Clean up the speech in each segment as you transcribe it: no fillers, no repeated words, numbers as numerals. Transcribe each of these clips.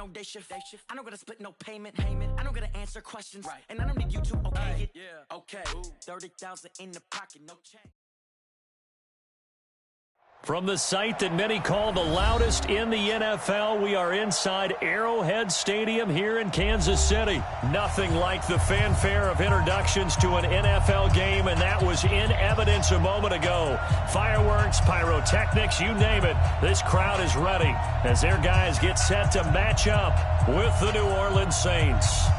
no day shift. I don't gotta split no payment. I don't gotta answer questions. And I don't need you to okay it. Yeah. Okay. 30,000 in the pocket, no change. From the site that many call the loudest in the NFL, we are inside Arrowhead Stadium here in Kansas City. Nothing like the fanfare of introductions to an NFL game, and that was in evidence a moment ago. Fireworks, pyrotechnics, you name it. This crowd is ready as their guys get set to match up with the New Orleans Saints.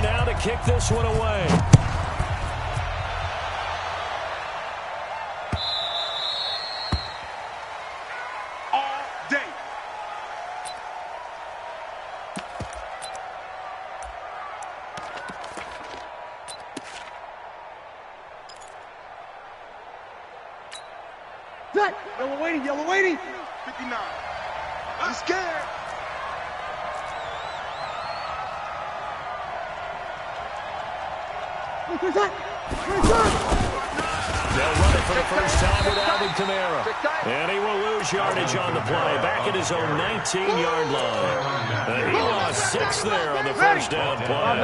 Now to kick this one away. All day. Yellow waiting, yellow waiting. 59. I'm scared. They'll run it for the first time with Alvin Kamara. And he will lose yardage on the play. Back at his own 19-yard line. And he lost 6 there on the first down play.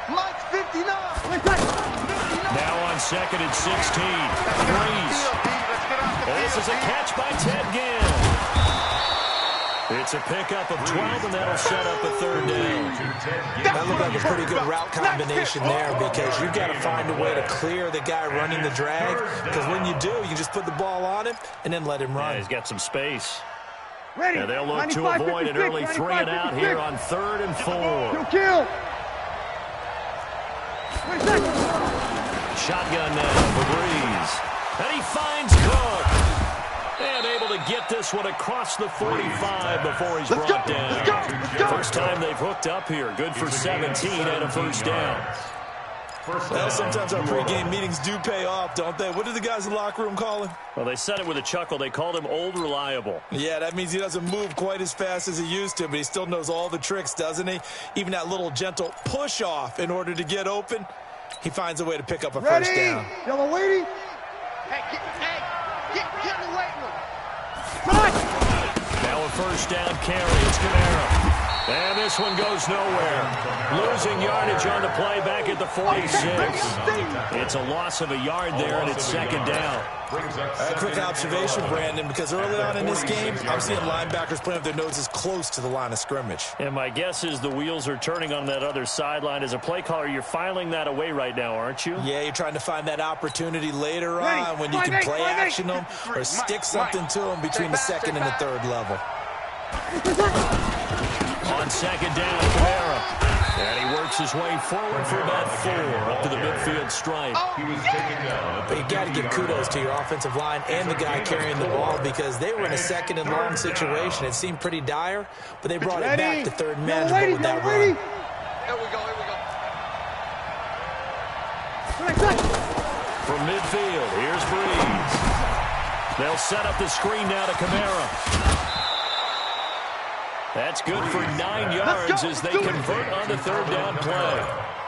Mike's 59. Now on 2nd and 16. Breeze. This is a catch by Ted Ginn. It's a pickup of 12, and that'll set up a third down. That looked like a pretty good route combination there because you've got to find a way to clear the guy running the drag, because when you do, you just put the ball on him and then let him run. Yeah, he's got some space. And they'll look to avoid an early 3-and-out here on 3rd and 4. Kill. Shotgun now for Breeze. And he finds Cook. And able to get this one across the 45 before he's brought down. First time they've hooked up here. Good for 17 and a first down. Well, sometimes our pregame meetings do pay off, don't they? What did the guys in the locker room call him? Well, they said it with a chuckle. They called him Old Reliable. Yeah, that means he doesn't move quite as fast as he used to, but he still knows all the tricks, doesn't he? Even that little gentle push-off in order to get open, he finds a way to pick up a first down. Yellow waiting. Get in the weight room. Now a first down carry. It's Kamara. And this one goes nowhere. Losing yardage on the play back at the 46. It's a loss of a yard there, and it's 2nd down. A quick observation, Brandon, because early on in this game, I'm seeing linebackers playing with their noses close to the line of scrimmage. And my guess is the wheels are turning on that other sideline. As a play caller, you're filing that away right now, aren't you? Yeah, you're trying to find that opportunity later on when you can play action them or stick something to them between the 2nd and the 3rd level. On 2nd down, Kamara. And he works his way forward for about 4 up to the midfield stripe. But you got to give kudos to your offensive line and the guy carrying the ball because they were in a 2nd and long situation. It seemed pretty dire, but they brought it back to 3rd and manageable with that run. Here we go. From midfield, here's Breeze. They'll set up the screen now to Kamara. That's good for 9 yards as they convert on the 3rd down play.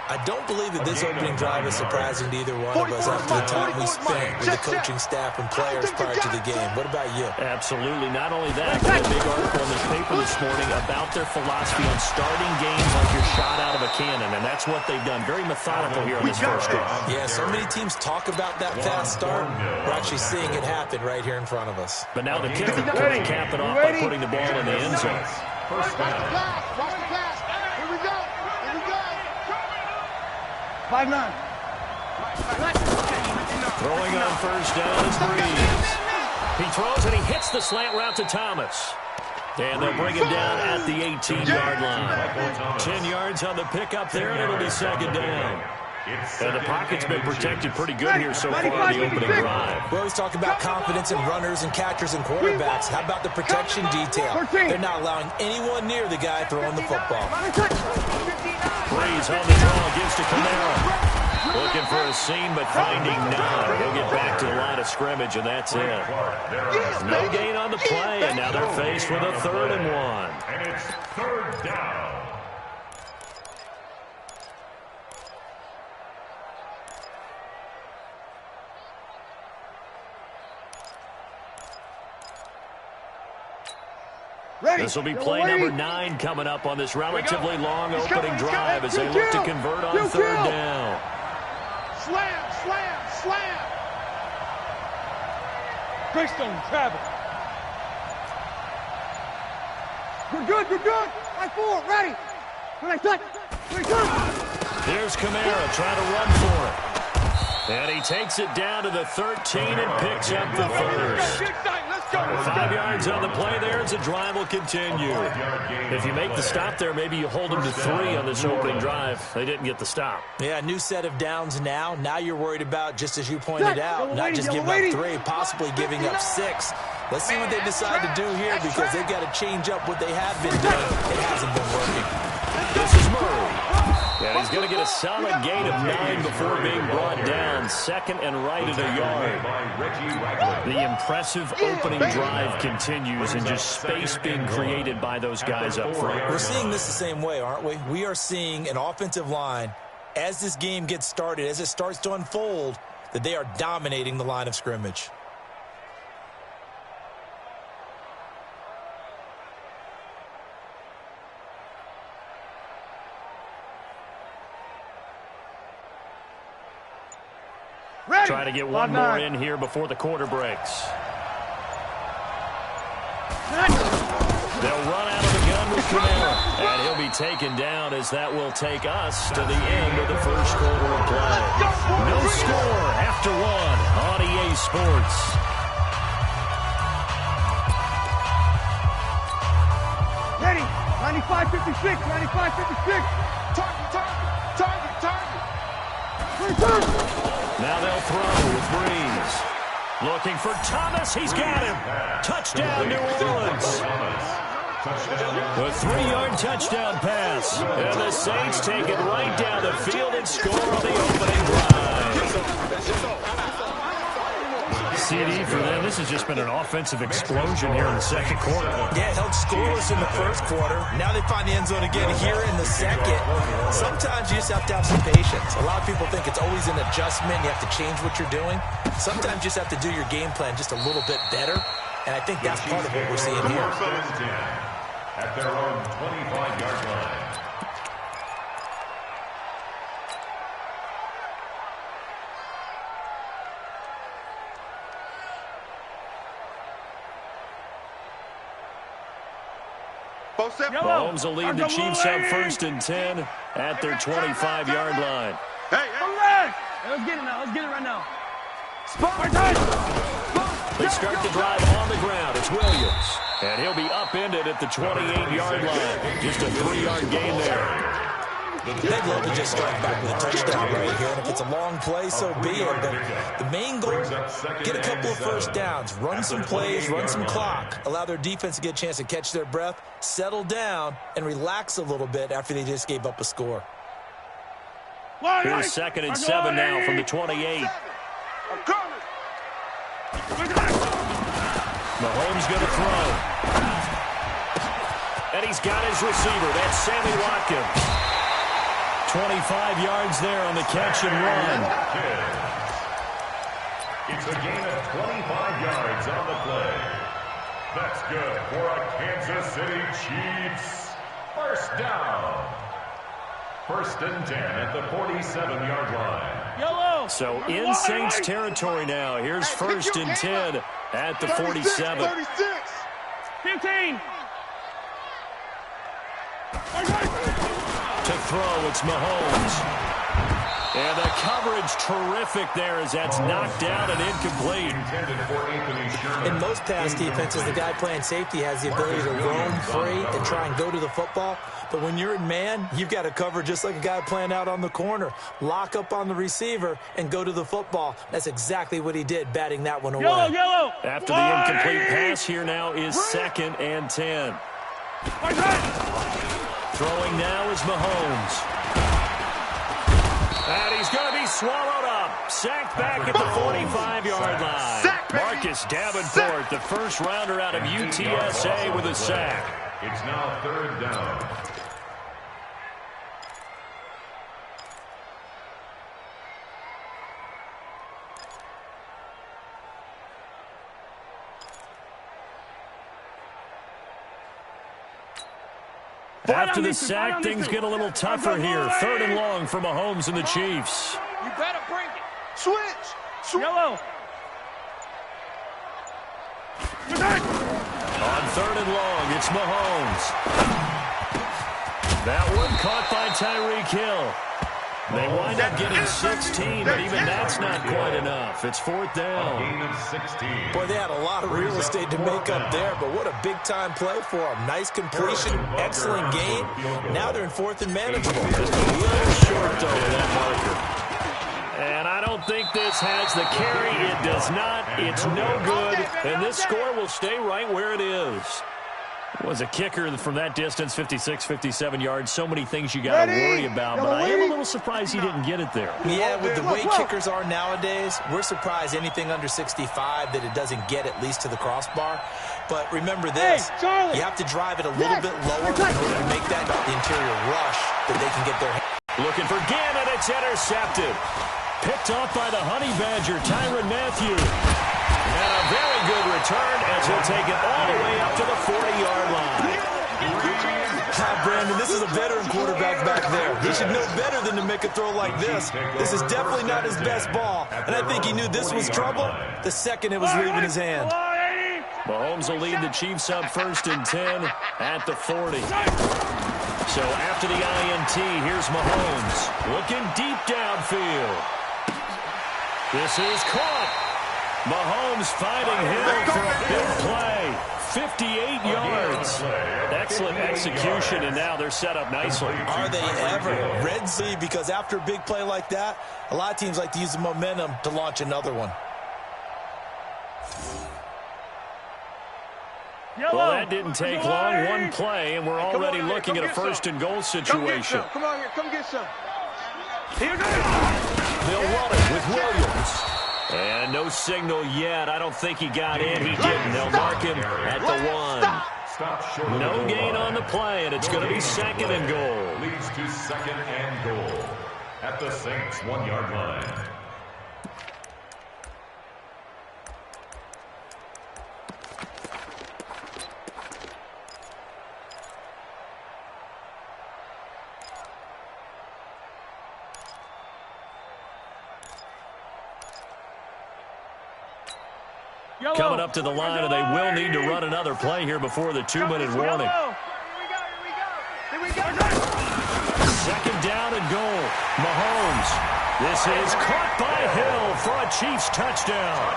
I don't believe that this opening drive is surprising to either one of us after the time we spent with the coaching staff and players prior to the game. What about you? Absolutely. Not only that, but a big article in the paper this morning about their philosophy on starting games like you're shot out of a cannon, and that's what they've done. Very methodical here on this first drive. Yeah, so many teams talk about that fast start. We're actually seeing it happen right here in front of us. But now the kicker can cap it off by putting the ball in the end zone. First down. Watch the pass. Here we go. 5-9. Throwing on first down is Breeze. He throws and he hits the slant route to Thomas. And they'll bring him down at the 18-yard line. 10 yards on the pickup there, and it'll be 2nd down. And the pocket's been protected pretty good here so far in the opening drive. We always talk about confidence in runners and catchers and quarterbacks. How about the protection detail? They're not allowing anyone near the guy throwing the football. Breeze on the draw, gives to Kamara. Looking for a seam, but finding none. He'll get back to the line of scrimmage, and that's it. No gain on the play, and now they're faced with a 3rd and 1. And it's 3rd down. This will be play number 9 coming up on this relatively long opening drive as they look to convert on 3rd down. Slam, slam, slam. Greystone, travel. You're good, you're good. Right forward, ready. Here's Kamara trying to run for it. And he takes it down to the 13 and picks up the 1st. 5 yards on the play there as the drive will continue. If you make the stop there, maybe you hold them to 3 on this opening drive. They didn't get the stop. Yeah, new set of downs now. Now you're worried about, just as you pointed out, not just giving up 3, possibly giving up 6. Let's see what they decide to do here because they've got to change up what they have been doing. It hasn't been working. This is Murray. And he's going to get a solid gain of 9 before being brought down. 2nd and right at a yard. The impressive opening drive continues and just space being created by those guys up front. We're seeing this the same way, aren't we? We are seeing an offensive line, as this game gets started, as it starts to unfold, that they are dominating the line of scrimmage. Try to get one more in here before the quarter breaks. They'll run out of the gun with Kamara, and he'll be taken down as that will take us to the end of the first quarter of play. No score after 1 on EA Sports. Ready, 95-56, 95-56. Target. Now they'll throw with Breeze. Looking for Thomas. He's got him. Touchdown, New Orleans. A 3-yard touchdown pass. And the Saints take it right down the field and score on the opening drive. CD for them. This has just been an offensive explosion here in the second quarter. Yeah, held scoreless in the first quarter. Now they find the end zone again here in the second. Sometimes you just have to have some patience. A lot of people think it's always an adjustment. You have to change what you're doing. Sometimes you just have to do your game plan just a little bit better. And I think that's part of what we're seeing here. At their own 25-yard line. Mahomes will lead the Chiefs up 1st and 10 at their 25-yard line. Hey, let's get it now. Let's get it right now. They start the drive on the ground. It's Williams. And he'll be upended at the 28-yard line. Just a 3-yard gain there. They'd love to just strike back with a touchdown right here. And if it's a long play, so be it. But the main goal, get a couple of first downs, run some plays, run some clock, allow their defense to get a chance to catch their breath, settle down, and relax a little bit after they just gave up a score. Here's 2nd and 7 now from the 28. Mahomes going to throw. And he's got his receiver. That's Sammy Watkins. 25 yards there on the catch and run. It's a gain of 25 yards on the play. That's good for a Kansas City Chiefs. First down. 1st and 10 at the 47-yard line. Yellow. So in Saints territory now. Here's 1st and 10 at the 47. 15. To throw, it's Mahomes. And the coverage terrific there as that's knocked down and incomplete. In most pass defenses, the guy playing safety has the ability to roam free and try and go to the football. But when you're in man, you've got to cover just like a guy playing out on the corner. Lock up on the receiver and go to the football. That's exactly what he did, batting that one away. Yellow. After the incomplete pass, here now is 2nd and 10. Throwing now is Mahomes. And he's going to be swallowed up. Sacked back at the 45-yard line. Marcus Davenport, the first rounder out of UTSA with a sack. It's now 3rd down. After the sack, things get a little tougher here. 3rd and long for Mahomes and the Chiefs. You better bring it. Switch. Yellow. On 3rd and long, it's Mahomes. That one caught by Tyreek Hill. They wind up getting 16, but even that's not quite enough. It's 4th down. Gain of 16. Boy, they had a lot of real estate to make up there, but what a big-time play for them. Nice completion, excellent game. Now they're in 4th and manageable. Just a little short, though, with that marker. And I don't think this has the carry. It does not. It's no good. And this score will stay right where it is. Was a kicker from that distance, 56, 57 yards. So many things you got to worry about, but I am a little surprised he didn't get it there. Yeah, with the way kickers are nowadays, we're surprised anything under 65 that it doesn't get at least to the crossbar. But remember this, you have to drive it a little bit lower in order to make that interior rush that they can get their hands. Looking for Gannon, it's intercepted. Picked off by the Honey Badger, Tyrann Mathieu. And a very good return as he'll take it all the way up to the 40-yard line. Brandon, this is a veteran quarterback back there. He should know better than to make a throw like this. This is definitely not his best ball, and I think he knew this was trouble the second it was leaving his hand. Mahomes will lead the Chiefs up 1st and 10 at the 40. So after the INT, here's Mahomes looking deep downfield. This is caught. Mahomes finding Hill for a big play. 58 yards. Excellent execution, and now they're set up nicely. Are they ever? Red Sea, because after a big play like that, a lot of teams like to use the momentum to launch another one. Well, that didn't take long. One play, and we're already looking at a 1st and goal situation. Come on here, come get some. Here They'll run it with Williams. And no signal yet. I don't think he got in. He didn't. They'll mark him at the 1. No gain on the play, and it's going to be 2nd and goal. Leads to 2nd and goal at the Saints' 1-yard line. Coming up to the line, and they will need to run another play here before the 2-minute warning. Here we go. 2nd down and goal. Mahomes. This is caught by Hill for a Chiefs touchdown.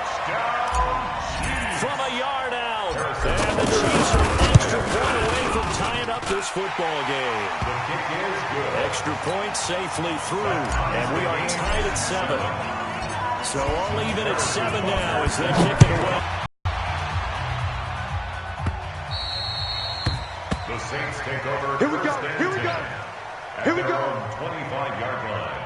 From a yard out. And the Chiefs are an extra point away from tying up this football game. Extra point safely through, and we are tied at 7. So all even at 7 now as they kick it away. The Saints take over. Here we go. Here we go. Here we go. 25-yard line.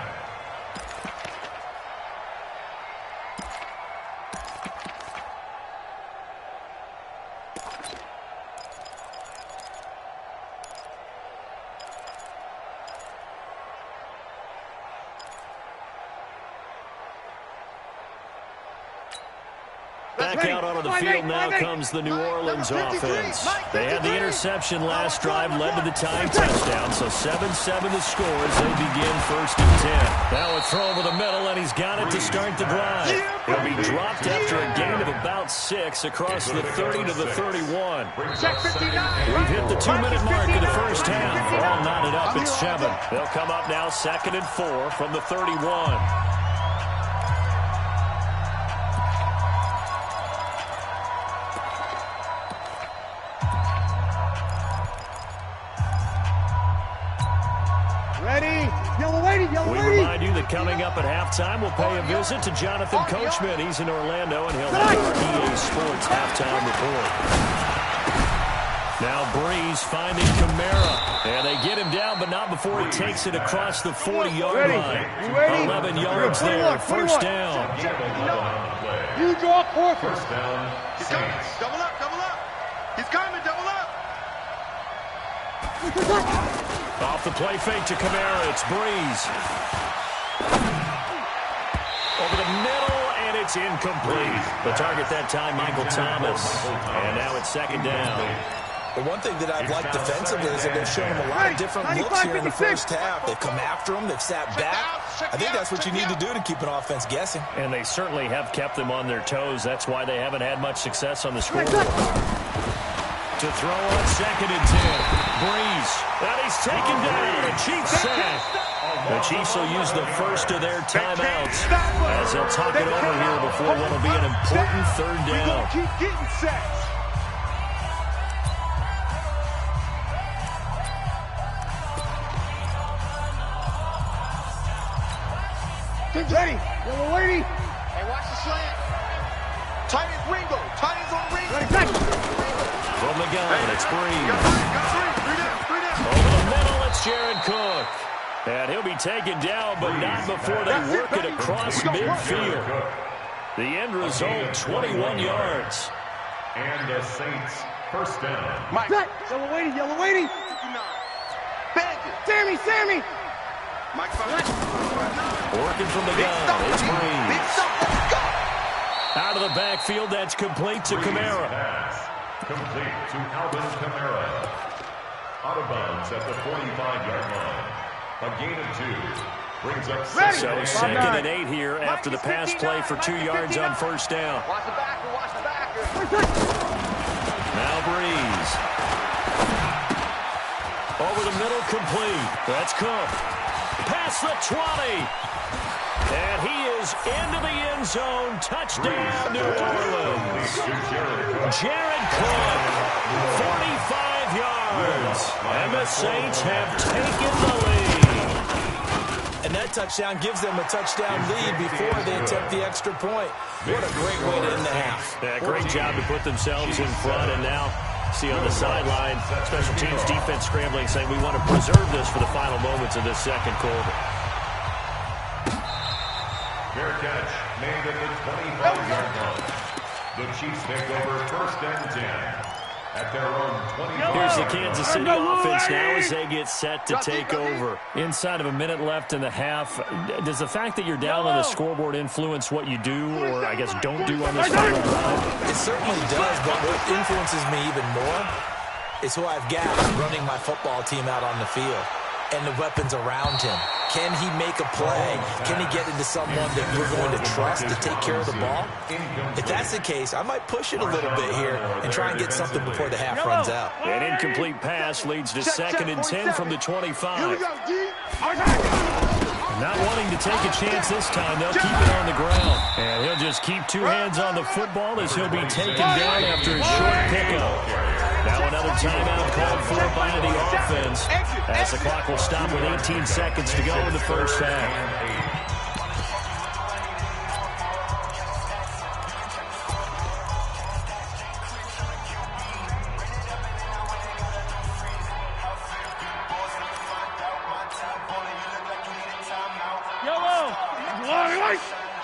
Back out onto the field now comes the New Orleans offense. They had the interception last drive, led to the tying touchdown. So 7-7 the score as they begin 1st and 10. Now a throw over the middle, and he's got it to start the drive. He'll be dropped after a gain of about 6 across the 30 to the 31. We've hit the 2-minute mark of the first half. All knotted up at 7. They'll come up now 2nd and 4 from the 31. We remind you that coming up at halftime, we'll pay a visit to Jonathan Coachman. He's in Orlando, and he'll have our EA Sports halftime report. Now Breeze finding Kamara. And they get him down, but not before he takes it across the 40-yard line. 11 yards there, first down. You draw four. First down, He's coming. Saints. Double up, double up. He's coming, double up. Off the play fake to Kamara, it's Breeze. Over the middle, and it's incomplete. The target that time, Michael Thomas. And now it's second down. The one thing that I've liked defensively is that they've shown him a lot of different looks here in the first half. They've come after him. They've sat back. I think that's what you need to do to keep an offense guessing. And they certainly have kept them on their toes. That's why they haven't had much success on the scoreboard. To throw on second and 10. Breeze. And he's taken down. A Chiefs sack. The Chiefs will use the first of their timeouts as they'll talk it over here before what will be an important third down. We're going to keep getting sacks. Ready. Yellow lady. Hey, watch the slant. Tight end Ringo. Tight end's on Ringo. Ready, from the gun, it's Breeze. Got three down. Over the middle, it's Jared Cook. And he'll be taken down, but not before they work it across midfield. The end result, 21 yards. And the Saints, first down. Mike. Yellow lady. Bandit. Sammy. Mike, working from the gun, it's Breeze. Out of the backfield, that's complete to Kamara. Pass. Complete to Alvin Kamara. Out of bounds at the 45-yard line. A gain of 2. Brings up So second and 8 here after the pass play for 2 yards on first down. Watch the backer. Now Breeze. Over the middle, complete. That's Cook. Past the 20. And he is into the end zone. Touchdown, New Orleans. Jared Cook, 45 yards. And the Saints have taken the lead. And that touchdown gives them a touchdown lead before they attempt the extra point. What a great way to end the half. Yeah, great job to put themselves in front. And now, see on the sideline, special teams defense scrambling, saying we want to preserve this for the final moments of this second quarter. Fair catch made at the 25-yard line. The Chiefs take over first and 10 at their own 25. Here's the Kansas City offense now as they get set to take over. Inside of a minute left in the half, does the fact that you're down on the scoreboard influence what you do, or I guess don't do on this final drive? It certainly does, but what influences me even more is who I've got running my football team out on the field and the weapons around him. Can he make a play? Can he get into someone that we're going to trust to take care of the ball? If that's the case, I miit push it a little bit here and try and get something before the half runs out. An incomplete pass leads to second and 10 from the 25. Not wanting to take a chance this time, they'll keep it on the ground. And he'll just keep 2 hands on the football as he'll be taken down after a short pickup. Now another timeout called for by the offense as the clock will stop with 18 seconds to go in the first half.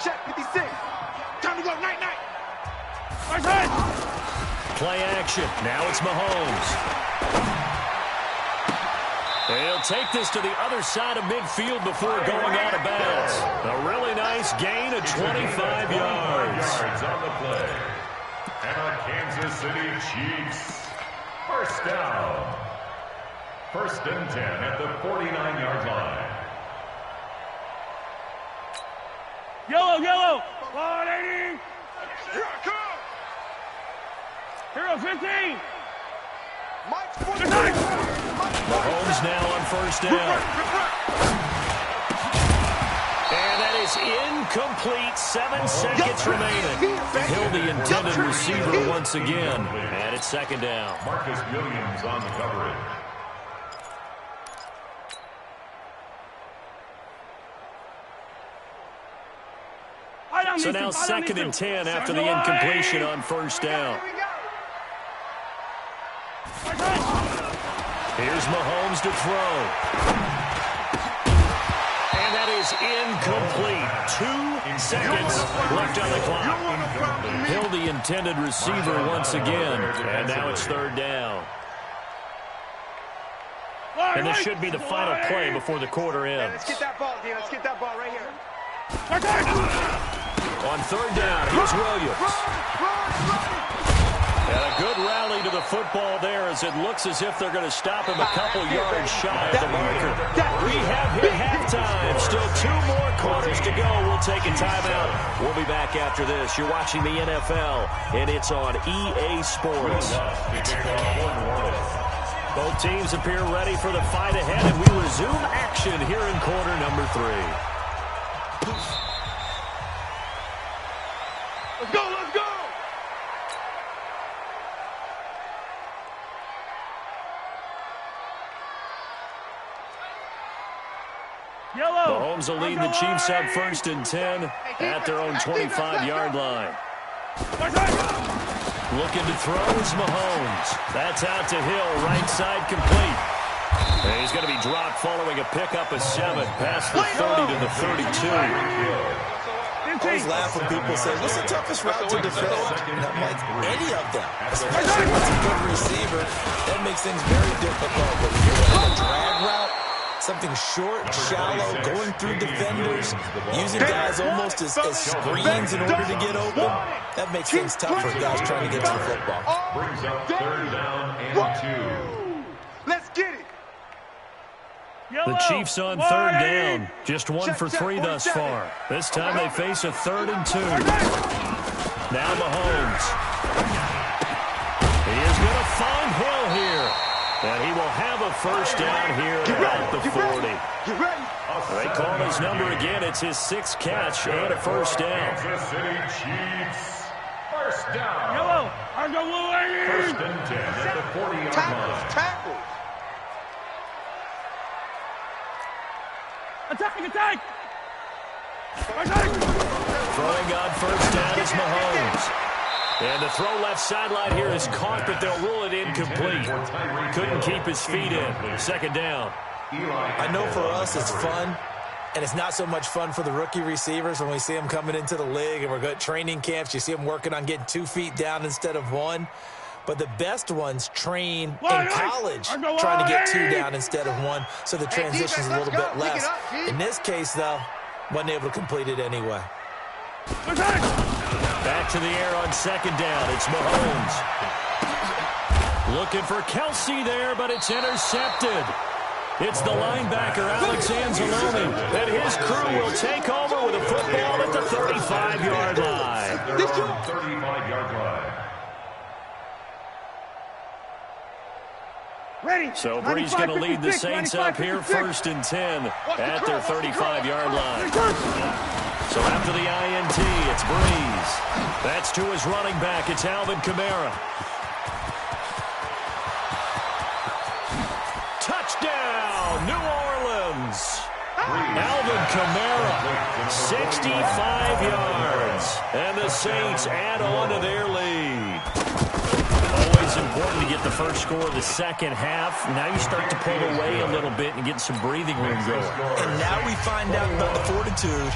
Check 56. Time to go. Night. Play action. Now it's Mahomes. He'll take this to the other side of midfield before going out of bounds. A really nice gain of 25 yards. On the play. And a Kansas City Chiefs first down. First and 10 at the 49-yard line. Yellow. 180. Here I come. Hero 15. Mike's 49. Mahomes now on first down. And that is incomplete. 7 seconds remaining. He'll the intended receiver once again. And it's second down. Marcus Williams on the coverage. So now second and 10 after the incompletion on first down. Here's Mahomes to throw. And that is incomplete. 2 seconds left on the clock. Hill, the intended receiver once again. And now it's 3rd down. And this should be the final play before the quarter ends. Let's get that ball, D. Let's get that ball right here. On 3rd down, here's Williams. And a good rally to the football there as it looks as if they're going to stop him a couple yards shy of the marker. We have hit halftime. Still 2 more quarters to go. We'll take a timeout. We'll be back after this. You're watching the NFL, and it's on EA Sports. Both teams appear ready for the fight ahead, and we resume action here in quarter number 3. Let's go, let's go! Mahomes will lead the Chiefs up 1st and 10 at their own 25-yard line. Looking to throw is Mahomes. That's out to Hill, right side complete. And he's going to be dropped following a pickup of 7. Pass the 30 to the 32. I always laugh when people say, what's the toughest route to defend? And I'm like, any of them. Especially when it's a good receiver. That makes things very difficult. But if you're running a drag route, something short, shallow, going through defenders, using guys almost as screens in order to get open, that makes things tough for guys trying to get to the football. Brings up 3rd down and 2. Let's get it. The Chiefs on 3rd down. Just 1 for 3 thus far. This time they face a 3rd and 2. Now Mahomes. He is going to find Hill here. And he will have a 1st down here at the 40. They call his number again. It's his 6th catch and a 1st down. Kansas City Chiefs. 1st down. 1st and 10 at the 40-yard line. Tackle. Attack! Throwing on 1st down is Mahomes. And the throw left sideline here is caught, but they'll rule it incomplete. Couldn't keep his feet in. 2nd down. I know for us it's fun, and it's not so much fun for the rookie receivers when we see them coming into the league and we're good training camps. You see them working on getting 2 feet down instead of 1. But the best ones train in college trying to get 2 down instead of 1, so the transition's a little bit less. In this case, though, wasn't able to complete it anyway. Back to the air on 2nd down. It's Mahomes. Looking for Kelsey there, but it's intercepted. It's the linebacker, Alex Anzalone, and his crew will take over with a football at the 35-yard line. 35-yard line. So Bree's going to lead the Saints up here 1st and 10 at their 35-yard line. So after the INT, it's Breeze. That's to his running back. It's Alvin Kamara. Touchdown, New Orleans. Alvin Kamara, 65 yards. And the Saints add on to their lead. Always important to get the first score of the 2nd half. Now you start to pull away a little bit and get some breathing room going. And now we find out about the fortitude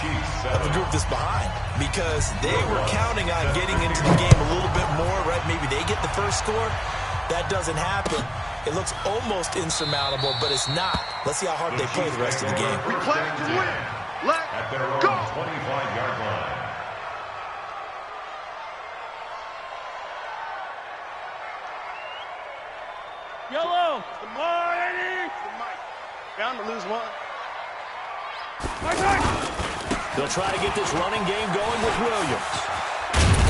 of the group that's behind, because they were counting on getting into the game a little bit more, right? Maybe they get the first score. That doesn't happen. It looks almost insurmountable, but it's not. Let's see how hard they play the rest of the game. We play to win. Let's At their own go. 25-yard line. Yellow. Come on, Eddie. Bound to lose 1. They'll try to get this running game going with Williams.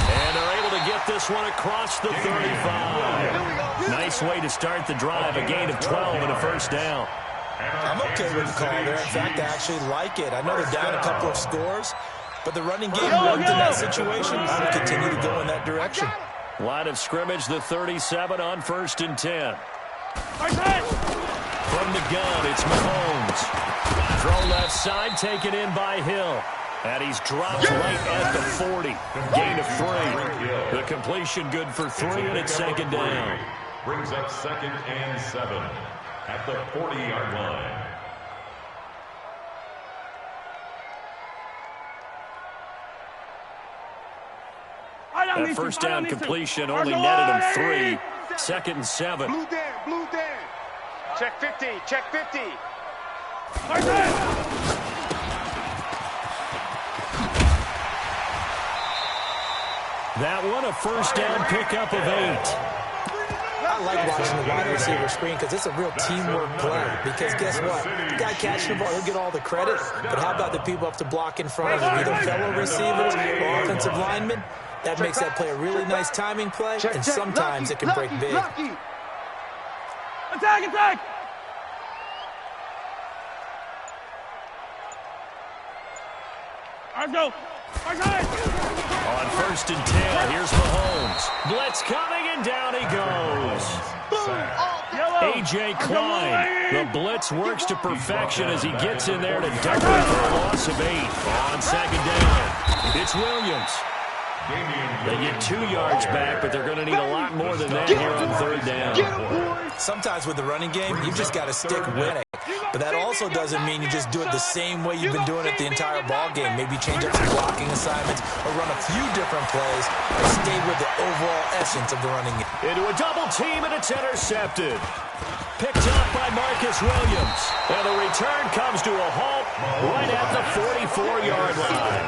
And they're able to get this one across the 35. Nice way to start the drive, a gain of 12 and a 1st down. I'm okay with the call there. In fact, I actually like it. I know they're down a couple of scores, but the running game worked in that situation. We'll continue to go in that direction. Line of scrimmage, the 37 on 1st and 10. From the gun, it's Mahomes. Throw left side, taken in by Hill. And he's dropped right at the 40. Gain of 3. The completion good for 3, and it's 2nd down. brings up 2nd and 7 at the 40-yard line. That first down completion only netted him 3. 2nd and 7. Blue Dan. Check 50, check 50. That one, a first down pickup of 8. I like watching the wide receiver screen because it's a real teamwork play. Because guess what? The guy catching the ball, he'll get all the credit. But how about the people up to block in front of him, either fellow receivers or offensive linemen? That makes that play a really nice timing play, and sometimes it can break big. Attack! Let's go! On 1st and 10, here's Mahomes. Blitz coming, and down he goes. A.J. Klein. The blitz works to perfection as he gets in there to dump it for a loss of 8. On 2nd down, it's Williams. They get 2 yards back, but they're going to need a lot more than that here on 3rd down. Sometimes with the running game, you've just got to stick with it. But that also doesn't mean you just do it the same way you've been doing it the entire ball game. Maybe change up some blocking assignments or run a few different plays and stay with the overall essence of the running game. Into a double team, and it's intercepted. Picked up by Marcus Williams. And the return comes to a halt right at the 44-yard line.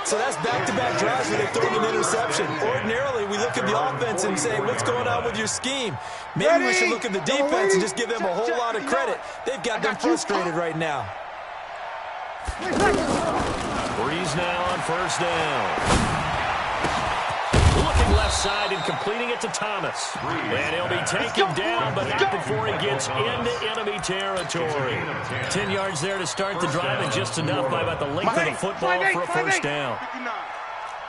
So that's back-to-back drives where they're throwing an interception. Ordinarily, we look at the offense and say, what's going on with your scheme? Maybe we should look at the defense and just give them a whole lot of credit. They've got them frustrated right now. Breeze now on 1st down. Looking left side and completing it to Thomas. And he'll be taken down, but not before he gets into enemy territory. 10 yards there to start the drive, and just enough by about the length of the football for a first down.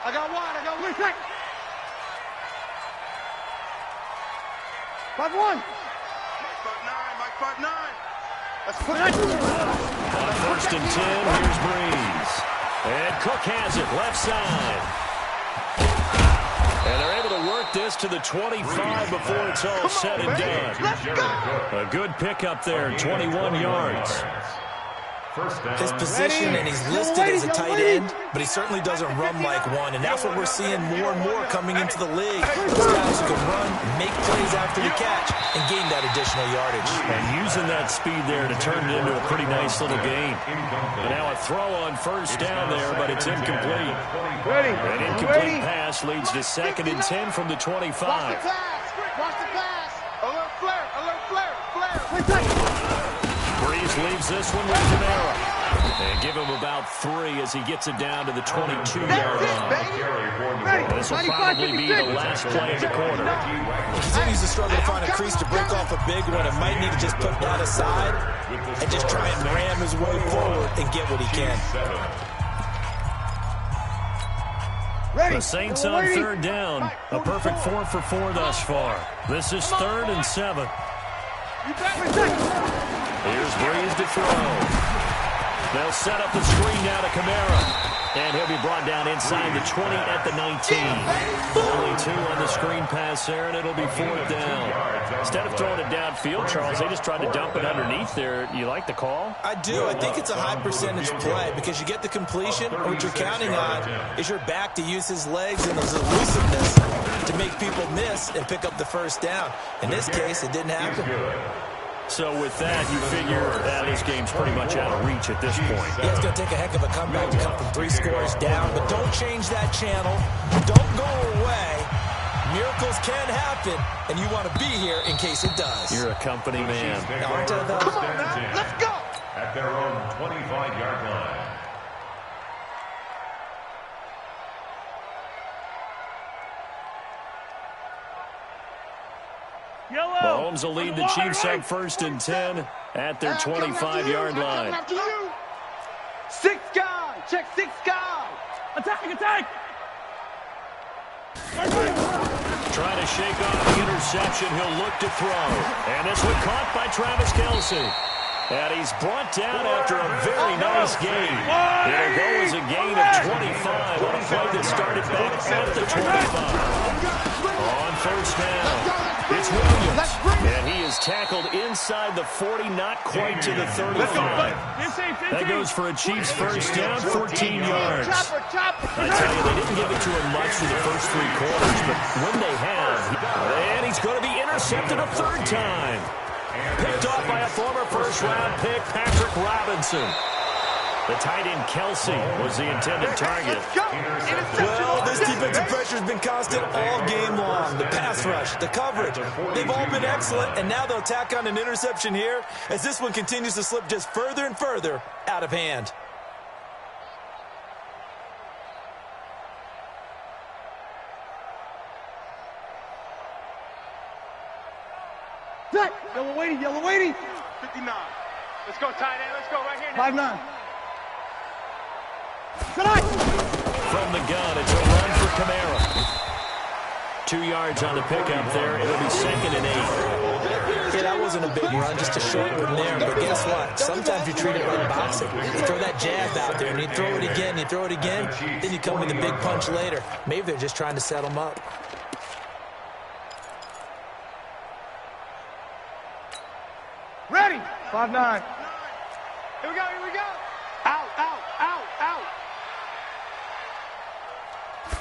I got one. 5-1. Mike 5-9. Let's put it. On 1st and 10, here's Breeze. And Cook has it, left side. And they're able to work this to the 25 before it's all said and done. A good pickup there, 21 yards. His position, and he's listed as a tight end, but he certainly doesn't run like one, and that's what we're seeing more and more coming into the league. These guys who can run, make plays after the catch, and gain that additional yardage. And using that speed there to turn it into a pretty nice little game. And now a throw on 1st down there, but it's incomplete. An incomplete pass leads to 2nd and 10 from the 25. Watch the pass. Alert flare. Breeze leaves this one with Camara. And give him about 3 as he gets it down to the 22-yard line. This will probably be the last play of the quarter. He continues to struggle to find a crease to break off a big one, and might need to just put that aside and just try and ram his way forward and get what he can. The Saints on 3rd down. A perfect 4 for 4 thus far. This is 3rd and 7. Here's Breeze to throw. They'll set up the screen now to Camara. And he'll be brought down inside the 20 at the 19. Only 2 on the screen pass there, and it'll be 4th down. Instead of throwing it downfield, Charles, they just tried to dump it underneath there. You like the call? I do. I think it's a high percentage play because you get the completion. What you're counting on is your back to use his legs and his elusiveness to make people miss and pick up the first down. In this case, it didn't happen. So with that, you figure that this game's pretty much out of reach at this point. Yeah, it's going to take a heck of a comeback to come from 3 scores down, but don't change that channel. Don't go away. Miracles can happen, and you want to be here in case it does. You're a company man. Now, aren't I, though? Come on, man. Let's go. At their own 25-yard line. Mahomes will lead the Chiefs up 1st and 10 at their 25-yard line. 6 guy. Check 6 guy. Attack. Trying to shake off the interception. He'll look to throw. And this one caught by Travis Kelce. And he's brought down after a very nice game. It'll go as a gain of 25 on a play that started back at the 25. On 1st down. It's Williams. And he is tackled inside the 40, not quite to the 35. That goes for a Chiefs first down, 14 yards. I tell you, they didn't give it to him much for the first 3 quarters, but when they have, and he's going to be intercepted a 3rd time. Picked off by a former first-round pick, Patrick Robinson. The tight end, Kelsey, was the intended target. Well, this defensive pressure has been constant all game long. The pass rush, the coverage, they've all been excellent, and now they'll tack on an interception here as this one continues to slip just further and further out of hand. Yellow waiting, yellow waiting. 59. Let's go, tight end. Let's go right here. 5-9. From the gun, it's a run for Kamara. 2 yards on the pickup there. It'll be 2nd and 8. Yeah, that wasn't a big run, just a short one there. But guess what? Sometimes you treat it like boxing. You throw that jab out there, and you throw it again, you throw it again, then you come with a big punch later. Maybe they're just trying to set them up. Ready. 5-9. Here we go, here we go. Out, out, out, out.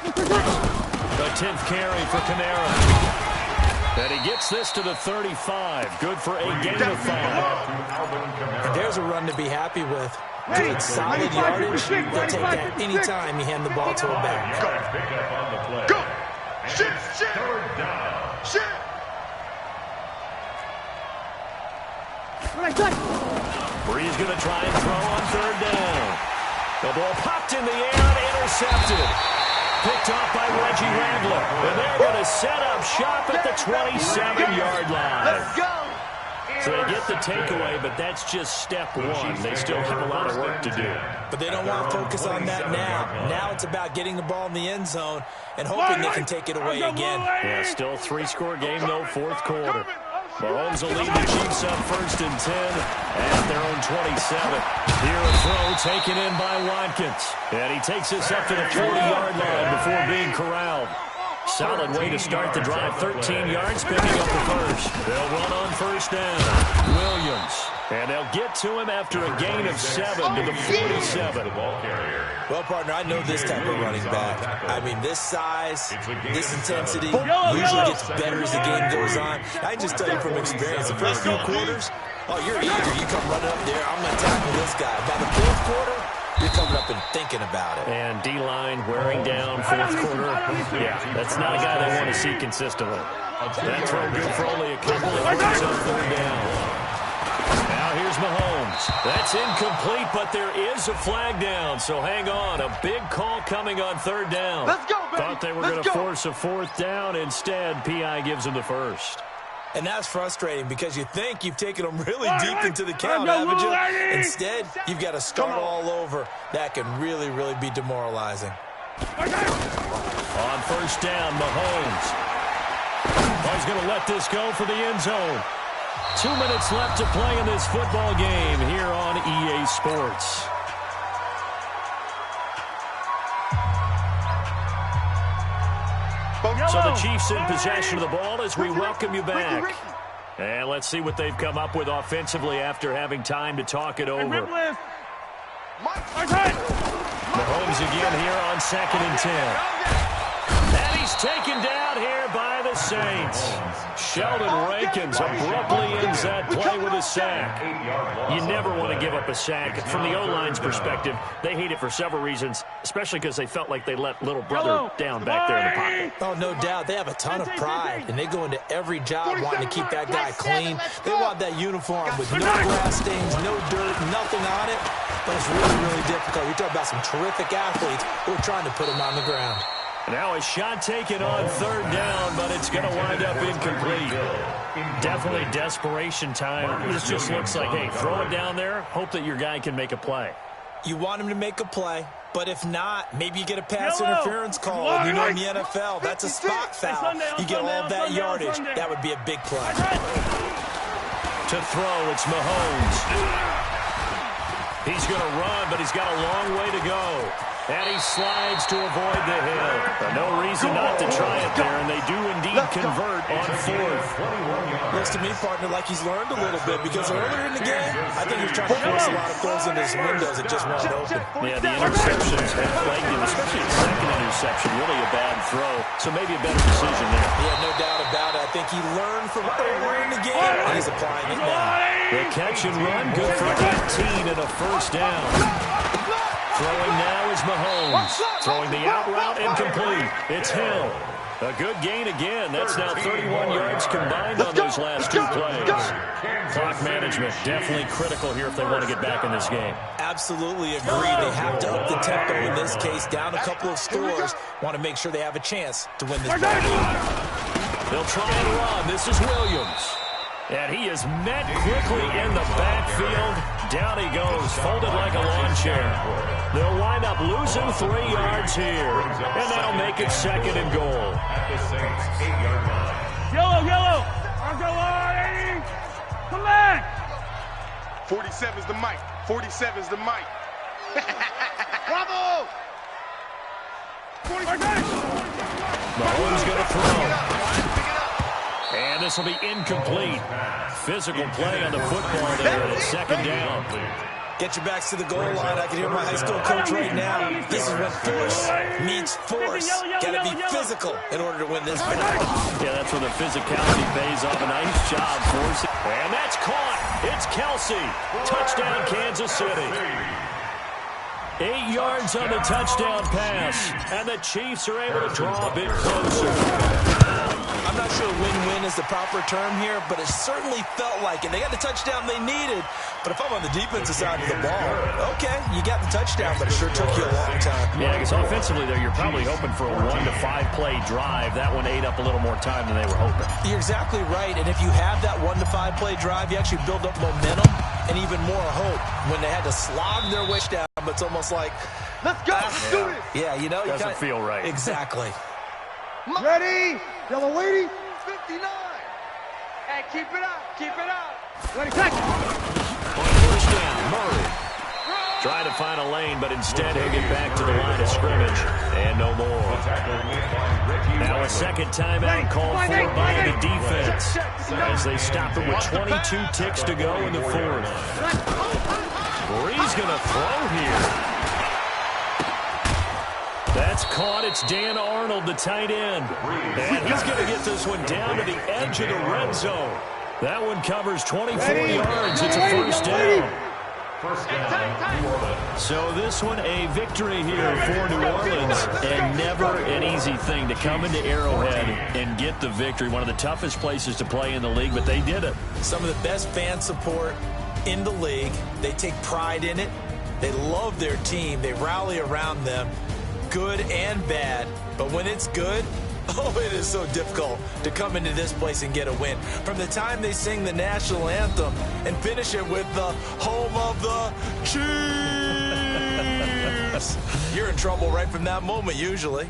The 10th carry for Kamara. And he gets this to the 35. Good for a gain of 5. And there's a run to be happy with. Good, solid yardage. They'll take that any time you hand the ball to a back. Go. Shit, shit. Shit. Bree's going to try and throw on 3rd down. The ball popped in the air and intercepted. Picked off by Reggie Randler. And they're going to set up shop at the 27-yard line. Let's go. So they get the takeaway, but that's just step 1. They still have a lot of work to do. But they don't want to focus on that now. Now it's about getting the ball in the end zone and hoping they can take it away again. Yeah, still 3-score game, though, 4th quarter. Mahomes will lead the Chiefs up 1st and 10 at their own 27. Here a throw taken in by Watkins. And he takes us up to the 40-yard line before being corralled. Solid way to start the drive. 13 yards, picking up the first. They'll run on 1st down. Williams. And they'll get to him after a gain of 7 to the 47. Well, partner, I know this type of running back. I mean, this size, this intensity usually gets better as the game goes on. I can just tell you from experience, the first few quarters, oh, you're eager. You come running up there, I'm going to tackle this guy. By the 4th quarter, you're coming up and thinking about it. And D-line wearing down 4th quarter. Yeah, that's not a guy they want to see consistently. That throw good for only a couple of yards on 3rd down. Now here's Mahomes. That's incomplete, but there is a flag down, so hang on. A big call coming on 3rd down. Let's go, baby. Thought they were going to force a 4th down. Instead, P.I. gives them the first. And that's frustrating because you think you've taken them really deep into the count, haven't you? Instead, you've got to start all over. That can really, really be demoralizing. On 1st down, Mahomes. He's going to let this go for the end zone. 2 minutes left to play in this football game here on EA Sports. So the Chiefs in possession of the ball as we welcome you back. And let's see what they've come up with offensively after having time to talk it over. Mahomes again here on 2nd and 10. And he's taken down here by the Saints. Sheldon Rankins abruptly ends that play with a sack. You never want to give up a sack. From the O-line's perspective, they hate it for several reasons, especially because they felt like they let little brother down back there in the pocket. Oh, no doubt. They have a ton of pride, and they go into every job wanting to keep that guy clean. They want that uniform with no grass stains, no dirt, nothing on it. But it's really, really difficult. You're talking about some terrific athletes who are trying to put him on the ground. Now a shot taken on 3rd down, but it's going to wind up incomplete. Definitely desperation time. This just looks like, hey, throw it down there, hope that your guy can make a play. You want him to make a play, but if not, maybe you get a pass interference call. And you know in the NFL, that's a spot foul. You get all of that yardage. That would be a big play. To throw, it's Mahomes. He's going to run, but he's got a long way to go. And he slides to avoid the hit. No reason not to try it there, and they do indeed convert on fourth. Looks to me, partner, like he's learned a little bit, because earlier in the game, I think he was trying to force a lot of throws into his windows that just weren't open. Yeah, the interceptions have plagued him, especially the second interception. Really a bad throw, so maybe a better decision there. Yeah, no doubt about it. I think he learned from earlier in the game, and he's applying it now. The catch and run, good for 18 and a first down. Throwing now is Mahomes. Throwing the out route incomplete. It's Hill. A good gain again. That's now 31 yards combined on those last two plays. Clock management definitely critical here if they want to get back in this game. Absolutely agree. They have to up the tempo in this case. Down a couple of scores. Want to make sure they have a chance to win this game. They'll try and run. This is Williams. And he is met quickly in the backfield. Down he goes, folded like a lawn chair. They'll wind up losing 3 yards here. And that'll make it second and goal. At the Saints' 8-yard line. Yellow. I'll go on. Come back. 47's the mic. 47's the mic. Bravo! Mahomes going to throw. And this will be incomplete. Physical play on the football there, and it's second down. Get your backs to the goal line. I can hear my high school coach right now. This is when force meets force. Got to be physical in order to win this battle. Yeah, that's where the physicality pays off. A nice job, force. And that's caught. It's Kelsey. Touchdown, Kansas City. 8 yards on the touchdown pass. And the Chiefs are able to draw a bit closer. I'm not sure win-win is the proper term here, but it certainly felt like it. They got the touchdown they needed, but if I'm on the defensive side of the ball, okay, you got the touchdown, but it sure took you a long time. Yeah, because offensively, though, you're probably hoping for a 1 to 5 play drive. That one ate up a little more time than they were hoping. You're exactly right, and if you have that 1 to 5 play drive, you actually build up momentum and even more hope. When they had to slog their way down, but it's almost like, Let's go. Let's do this. yeah, you know, Doesn't feel right. Exactly. Ready. Yellow lady. 59. Hey, keep it up. Keep it up. Ready, catch. On first down, Murray. Trying to find a lane, but instead he'll get back to the line of scrimmage. And no more. Now a second timeout called for by the defense as they stop it with 22 ticks to go in the fourth. Bree's going to throw here. That's caught. It's Dan Arnold, the tight end. And he's going to get this one down to the edge of the red zone. That one covers 24 yards. It's a first down. First down, New Orleans. So this one a victory here for New Orleans. And never an easy thing to come into Arrowhead and get the victory. One of the toughest places to play in the league, but they did it. Some of the best fan support in the league. They take pride in it. They love their team. They rally around them. Good and bad, but when it's good, oh, it is so difficult to come into this place and get a win. From the time they sing the national anthem and finish it with the home of the Chiefs, you're in trouble right from that moment usually.